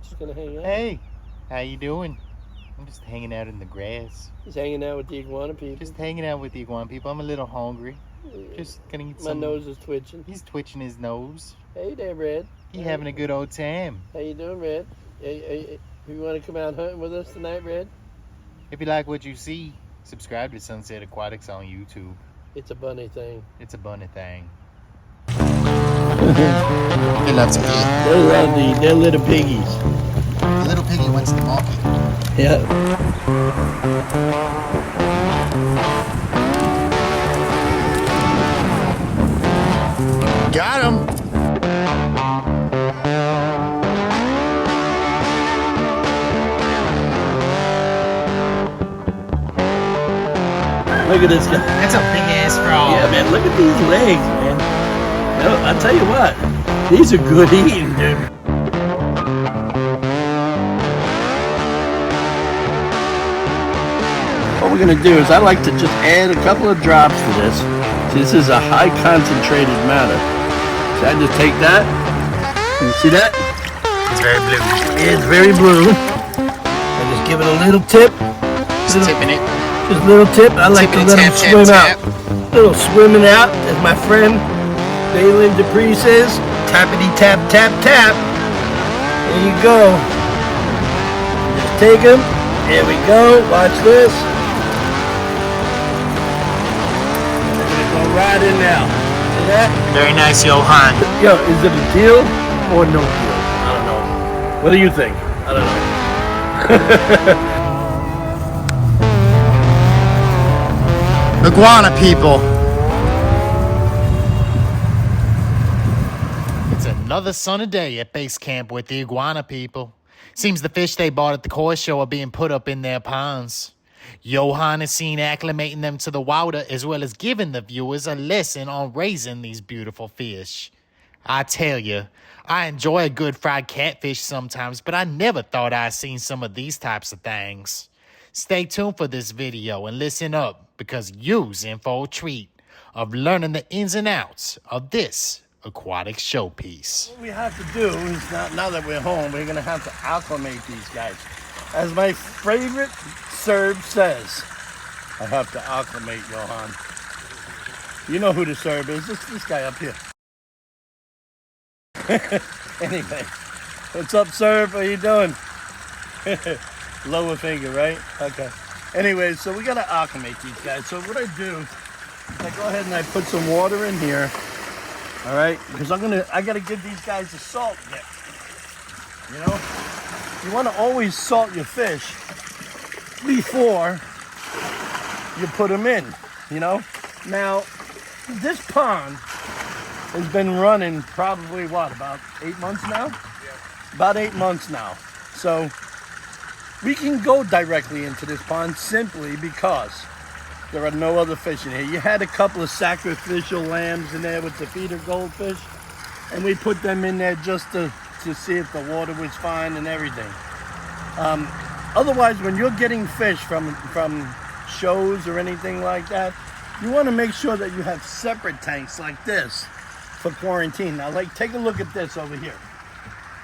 Just gonna hang out. Hey, how you doing? I'm just hanging out in the grass. Just hanging out with the Iguana people. Just hanging out with the Iguana people. I'm a little hungry. Just gonna eat some. My nose is twitching. He's twitching his nose. Hey there, Red. He having a good old time. How you doing, Red? Hey, you want to come out hunting with us tonight, Red? If you like what you see, subscribe to Sunset Aquatics on YouTube. It's a bunny thing. It's a bunny thing. He loves pig. They're little piggies. The little piggy wants the monkey. Yeah. Got him. Look at this guy. That's a big ass frog. Yeah, man. Look at these legs, man. No, I'll tell you what. These are good eating, dude. What we're gonna do is I like to just add a couple of drops to this. See, this is a high concentrated matter. So I just take that. You see that? It's very blue. It's very blue. I just give it a little tip. Just tipping it. Just a little tip. I like to let them swim out. Little swimming out, as my friend Balin Dupree says. Tappity tap tap tap. There you go. Just take them. There we go. Watch this. Go right in now. See that? Very nice, Yohan. Yo, is it a deal or no deal? I don't know. What do you think? I don't know. Iguana people. It's another sunny day at base camp with the Iguana people. Seems the fish they bought at the koi show are being put up in their ponds. Yohan is seen acclimating them to the water as well as giving the viewers a lesson on raising these beautiful fish. I tell you, I enjoy a good fried catfish sometimes, but I never thought I'd seen some of these types of things. Stay tuned for this video and listen up, because you's in for a treat of learning the ins and outs of this aquatic showpiece. What we have to do is, now that we're home, we're going to have to acclimate these guys. As my favorite Serb says, I have to acclimate, Yohan. You know who the Serb is. It's this guy up here. Anyway, what's up, Serb? How you doing? Lower finger, right? Okay. Anyway, so we got to acclimate these guys. So what I do is I go ahead and I put some water in here. All right, because I got to give these guys a salt dip. You know, you want to always salt your fish before you put them in, you know. Now, this pond has been running probably, what, about 8 months now? Yeah. About 8 months now. So we can go directly into this pond simply because there are no other fish in here. You had a couple of sacrificial lambs in there with the feeder goldfish, and we put them in there just to see if the water was fine and everything. Otherwise, when you're getting fish from shows or anything like that, you want to make sure that you have separate tanks like this for quarantine. Now, like, take a look at this over here.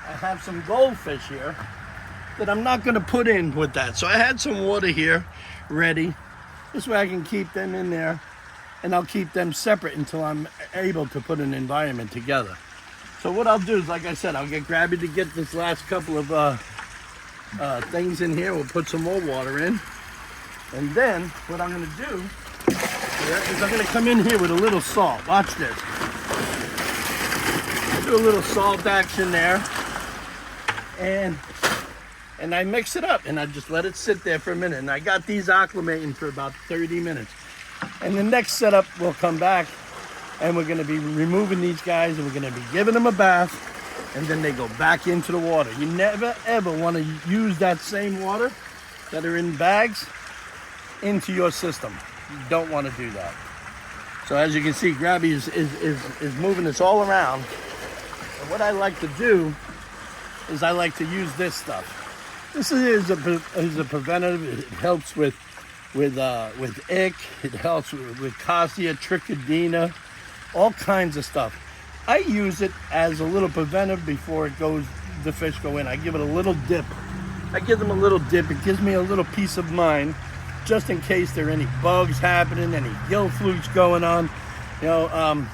I have some goldfish here that I'm not going to put in with that. So I had some water here ready. This way I can keep them in there, and I'll keep them separate until I'm able to put an environment together. So what I'll do is, like I said, I'll get Grabby to get this last couple of things in here. We'll put some more water in. And then what I'm going to do is I'm going to come in here with a little salt. Watch this. I do a little salt action there. And I mix it up, and I just let it sit there for a minute. And I got these acclimating for about 30 minutes. And the next setup, we'll come back, and we're gonna be removing these guys, and we're gonna be giving them a bath, and then they go back into the water. You never, ever wanna use that same water that are in bags into your system. You don't wanna do that. So as you can see, Grabby is moving this all around. And what I like to do is I like to use this stuff. This is a preventative. It helps with ick. It helps with cassia, trichodina, all kinds of stuff. I use it as a little preventive before it goes the fish go in. I give it a little dip. I give them a little dip. It gives me a little peace of mind, just in case there are any bugs happening, any gill flukes going on. You know,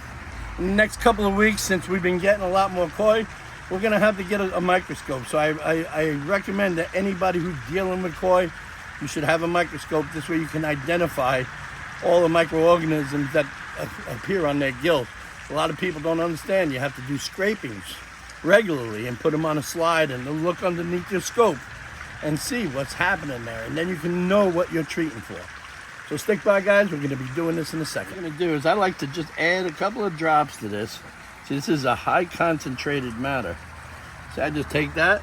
in the next couple of weeks, since we've been getting a lot more koi, we're gonna have to get a microscope. So I recommend that anybody who's dealing with koi, you should have a microscope. This way you can identify all the microorganisms that appear on their gills. A lot of people don't understand. You have to do scrapings regularly and put them on a slide and look underneath your scope and see what's happening there. And then you can know what you're treating for. So stick by, guys. We're going to be doing this in a second. What I'm going to do is I like to just add a couple of drops to this. See, this is a high concentrated matter. So I just take that.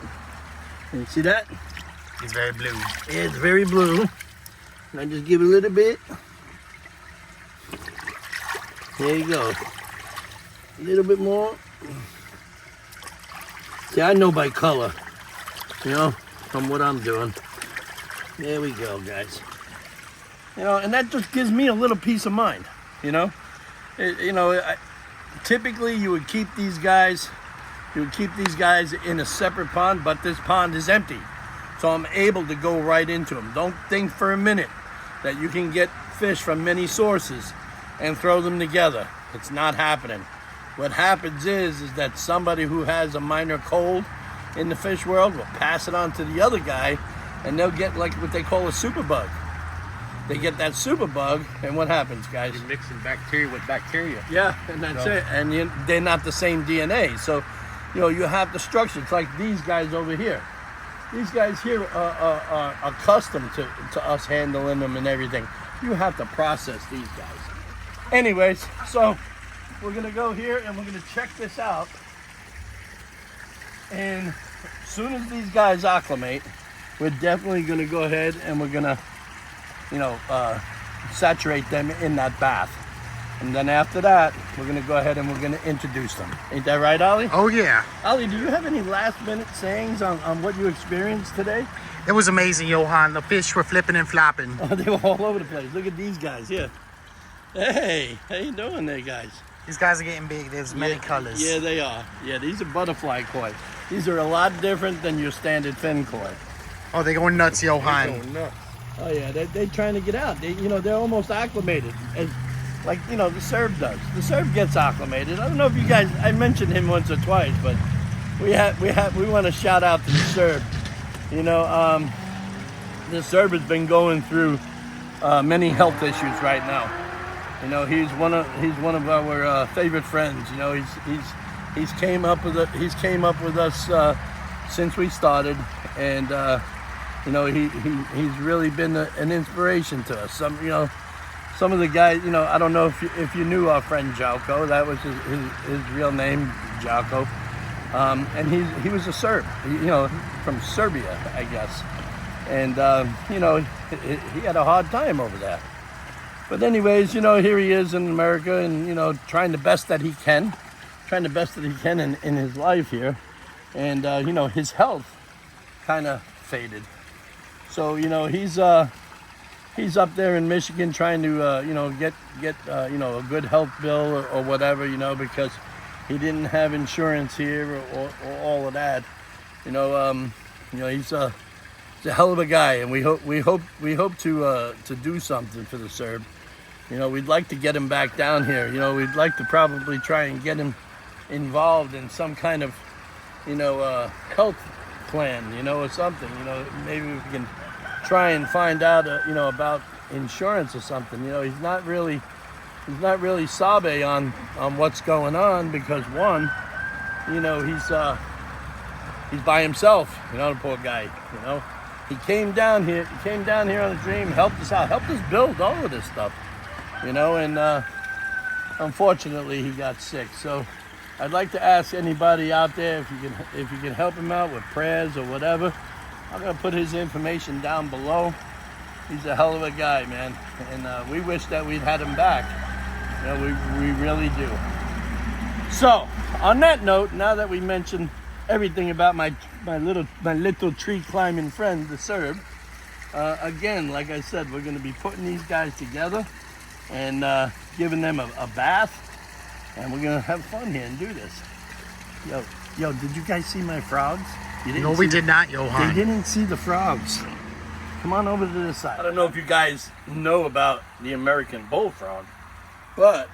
And you see that? It's very blue. It's very blue. And I just give it a little bit. There you go. A little bit more. See, I know by color, you know, from what I'm doing. There we go, guys. You know, and that just gives me a little peace of mind, you know. Typically you would keep these guys, in a separate pond, but this pond is empty. So I'm able to go right into them. Don't think for a minute that you can get fish from many sources and throw them together. It's not happening. What happens is that somebody who has a minor cold in the fish world will pass it on to the other guy, and they'll get like what they call a superbug. They get that superbug, and what happens, guys? You're mixing bacteria with bacteria. Yeah, and that's it. And they're not the same DNA. So, you know, you have the structure. It's like these guys over here. These guys here are accustomed to us handling them and everything. You have to process these guys. Anyways, so we're gonna go here and we're gonna check this out. And as soon as these guys acclimate, we're definitely gonna go ahead and we're gonna, you know, saturate them in that bath. And then after that, we're gonna go ahead and we're gonna introduce them. Ain't that right, Ollie? Oh yeah. Ollie, do you have any last minute sayings on what you experienced today? It was amazing, Yohan. The fish were flipping and flopping. Oh, they were all over the place. Look at these guys here. Hey, how you doing there, guys? These guys are getting big. There's many colors. Yeah, they are. Yeah, these are butterfly koi. These are a lot different than your standard fin koi. Oh, they're going nuts, Yohan. They're going nuts. Oh yeah, they're trying to get out. They're almost acclimated. Like, you know, the Serb does. The Serb gets acclimated. I don't know if you guys, I mentioned him once or twice, but we want to shout out to the Serb. You know, the Serb has been going through many health issues right now. You know, he's one of our favorite friends. You know, he's came up with us since we started, and you know, he's really been an inspiration to us. Some of the guys, you know, I don't know if you knew our friend Jalko. That was his real name, Jalko. And he was a Serb, you know, from Serbia, I guess. And, you know, he had a hard time over there. But anyways, you know, here he is in America and, you know, trying the best that he can in his life here. And, you know, his health kind of faded. So, you know, he's up there in Michigan trying to, you know, get you know, a good health bill or whatever, you know, because he didn't have insurance here or all of that. You know, he's a hell of a guy, and we hope to do something for the Serb. You know, we'd like to get him back down here. You know, we'd like to probably try and get him involved in some kind of, you know, health plan, you know, or something. You know, maybe we can try and find out, you know, about insurance or something. You know, he's not really sabe on what's going on because one, you know, he's by himself. You know, the poor guy. You know, he came down here on a dream, helped us out, helped us build all of this stuff. You know, and unfortunately he got sick. So I'd like to ask anybody out there if you can help him out with prayers or whatever. I'm gonna put his information down below. He's a hell of a guy, man, and we wish that we'd had him back. You know, we really do. So, on that note, now that we mentioned everything about my little tree climbing friend, the Serb, again, like I said, we're gonna be putting these guys together and giving them a bath, and we're gonna have fun here and do this. Yo, Yo, did you guys see my frogs? You didn't No, we see did not, They Yohan. didn't see the frogs. Come on over to this side. I don't know if you guys know about the American bullfrog, but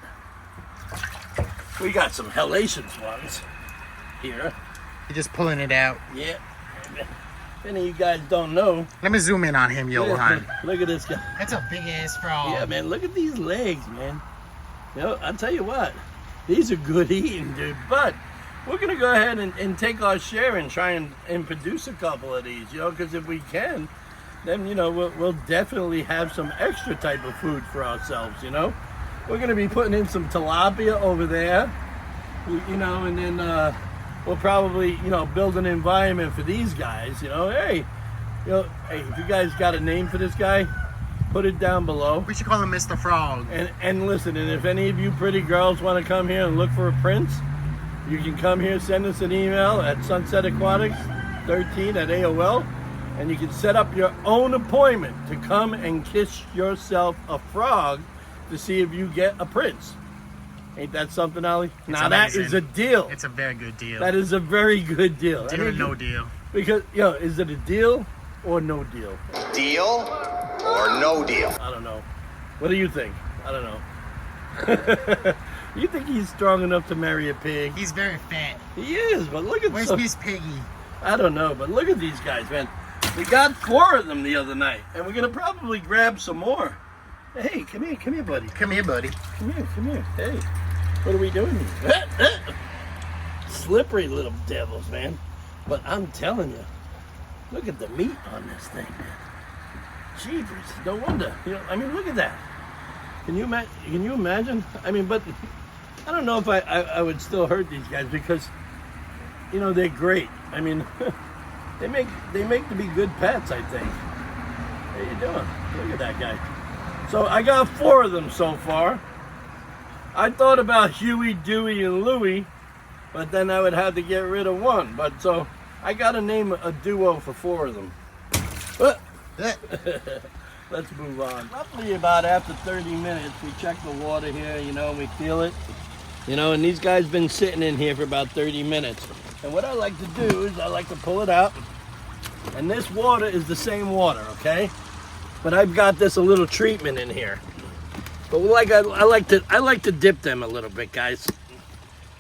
we got some hellacious ones here. You're just pulling it out. Yeah. If any of you guys don't know, Let me zoom in on him, Yohan. look at this guy. That's a big ass frog. Yeah, man, look at these legs, man. You know, I'll tell you what, these are good eating, dude. But we're gonna go ahead and take our share and try and produce a couple of these, you know, because if we can, then, you know, we'll definitely have some extra type of food for ourselves, you know. We're gonna be putting in some tilapia over there, you know, and then we'll probably, you know, build an environment for these guys, you know. Hey, you know, hey, if you guys got a name for this guy, put it down below. We should call him Mr. Frog. And listen, and if any of you pretty girls want to come here and look for a prince, you can come here, send us an email at sunsetaquatics13@AOL, and you can set up your own appointment to come and kiss yourself a frog to see if you get a prince. Ain't that something, Ollie? Now that is a deal. It's a very good deal. That is a very good deal. Deal or no deal. Because, yo, is it a deal or no deal? Deal or no deal? I don't know. What do you think? I don't know. You think he's strong enough to marry a pig? He's very fat. He is, but look at Where's Miss Piggy? I don't know, but look at these guys, man. We got 4 of them the other night, and we're gonna probably grab some more. Hey, come here, buddy. Come here, buddy. Come here. Hey, what are we doing here? Slippery little devils, man. But I'm telling you, look at the meat on this thing, man. Jeepers, no wonder. You know, I mean, look at that. Can you imagine? I mean, but I don't know if I would still hurt these guys because, you know, they're great. I mean, they make to be good pets, I think. How you doing? Look at that guy. So I got 4 of them so far. I thought about Huey, Dewey, and Louie, but then I would have to get rid of 1. But so I got to name a duo for 4 of them. Let's move on. Roughly about after 30 minutes, we check the water here, you know, and we feel it. You know, and these guys been sitting in here for about 30 minutes. And what I like to do is I like to pull it out. And this water is the same water, okay? But I've got this a little treatment in here. But like I like to dip them a little bit, guys.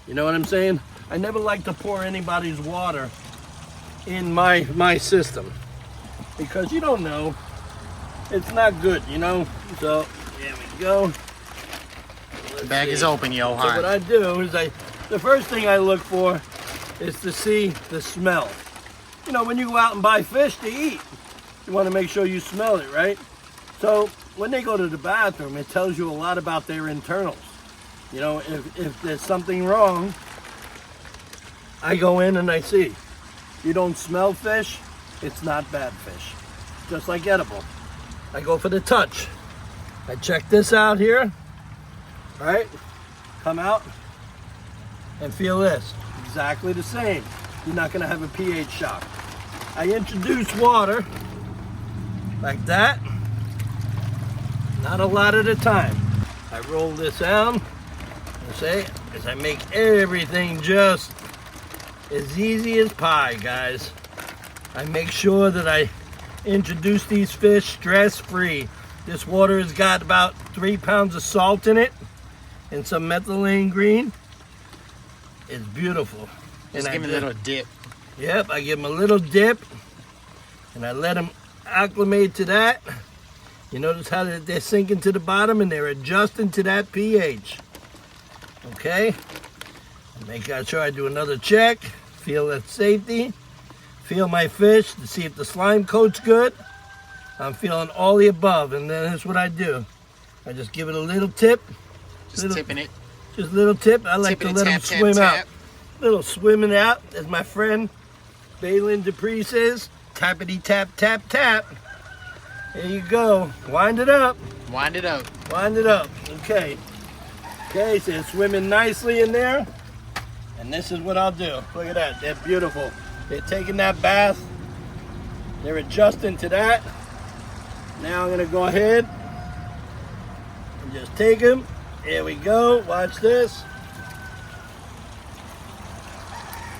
You know what I'm saying? I never like to pour anybody's water in my system because you don't know. It's not good, you know. So there we go. The bag is open, Yohan. So what I do is the first thing I look for is to see the smell. You know, when you go out and buy fish to eat, you want to make sure you smell it, right? So when they go to the bathroom, it tells you a lot about their internals. You know, if there's something wrong, I go in and I see. You don't smell fish, it's not bad fish. Just like edible. I go for the touch. I check this out here, right? Come out and feel this. Exactly the same. You're not gonna have a pH shock. I introduce water like that. Not a lot at a time. I roll this down. As I make everything just as easy as pie, guys. I make sure that I introduce these fish stress-free. This water has got about 3 pounds of salt in it and some methylene green. It's beautiful. Just give him a little dip. Yep, I give them a little dip and I let them acclimate to that. You notice how they're sinking to the bottom and they're adjusting to that pH. Okay, make sure I do another check, feel that safety, feel my fish to see if the slime coat's good. I'm feeling all the above, and then that's what I do. I just give it a little tip. Just tipping it. Just a little tip. I like to let them swim out. Little swimming out, as my friend Balin Dupree says. Tappity tap tap tap. There you go. Wind it up. Wind it up. Wind it up. Okay. Okay, so they're swimming nicely in there. And this is what I'll do. Look at that. They're beautiful. They're taking that bath. They're adjusting to that. Now I'm going to go ahead and just take them. There we go. Watch this.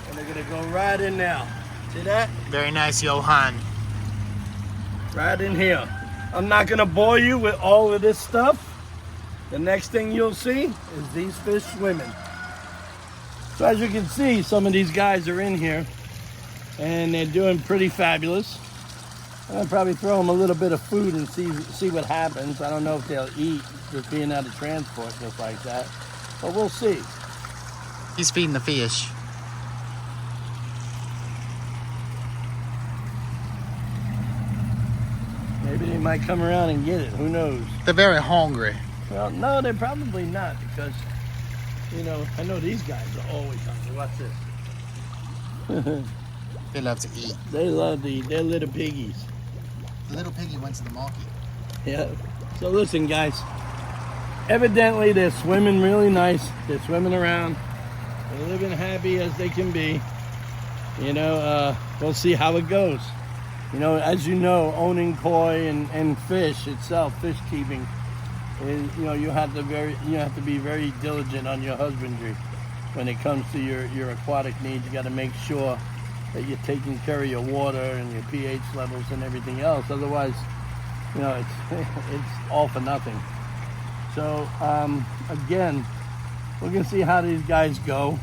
And they're going They go right in now. See that? Very nice, Yohan. Right in here. I'm not gonna bore you with all of this stuff. The next thing you'll see is these fish swimming. So as you can see, some of these guys are in here and they're doing pretty fabulous. I'll probably throw them a little bit of food and see what happens. I don't know if they'll eat just being out of transport just like that, but we'll see. He's feeding the fish. Maybe they might come around and get it, who knows? They're very hungry. Well, no, they're probably not because, you know, I know these guys are always hungry. Watch this. They love to eat. They love to eat. They're little piggies. The little piggy went to the market. Yeah. So listen, guys. Evidently, they're swimming really nice. They're swimming around. They're living happy as they can be. You know, we'll see how it goes. You know, as you know, owning koi and fish itself, fish keeping, is, you know, you have to be very diligent on your husbandry when it comes to your aquatic needs. You got to make sure that you're taking care of your water and your pH levels and everything else. Otherwise, you know, it's all for nothing. So again, we're gonna see how these guys go,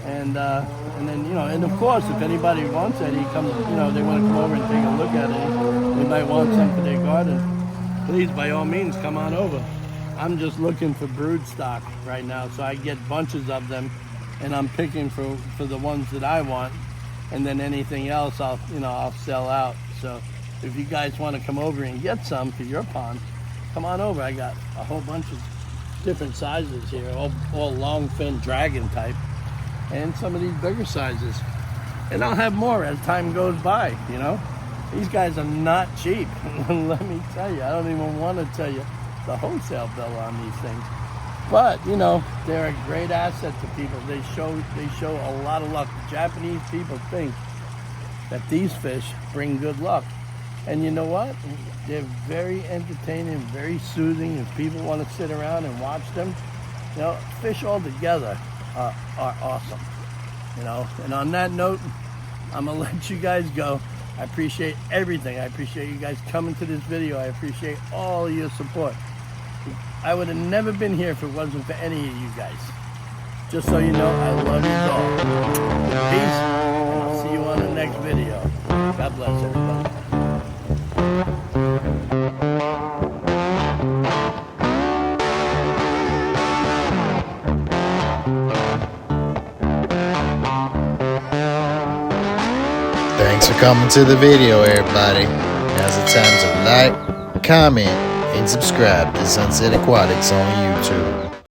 and then, you know, and of course, if anybody wants it, they want to come over and take a look at it. They might want some for their garden. Please, by all means, come on over. I'm just looking for brood stock right now, so I get bunches of them, and I'm picking for the ones that I want, and then anything else I'll sell out. So if you guys want to come over and get some for your pond, come on over. I got a whole bunch of different sizes here, all long fin dragon type, and some of these bigger sizes. And I'll have more as time goes by, you know. These guys are not cheap. Let me tell you, I don't even want to tell you the wholesale bill on these things. But, you know, they're a great asset to people. They show a lot of luck. Japanese people think that these fish bring good luck. And you know what? They're very entertaining, very soothing. If people want to sit around and watch them, you know, fish altogether are awesome. You know, and on that note, I'm going to let you guys go. I appreciate everything. I appreciate you guys coming to this video. I appreciate all your support. I would have never been here if it wasn't for any of you guys. Just so you know, I love you all. Peace, and I'll see you on the next video. God bless everybody. Thanks for coming to the video, everybody. Now's the time to like, comment, and subscribe to Sunset Aquatics on YouTube.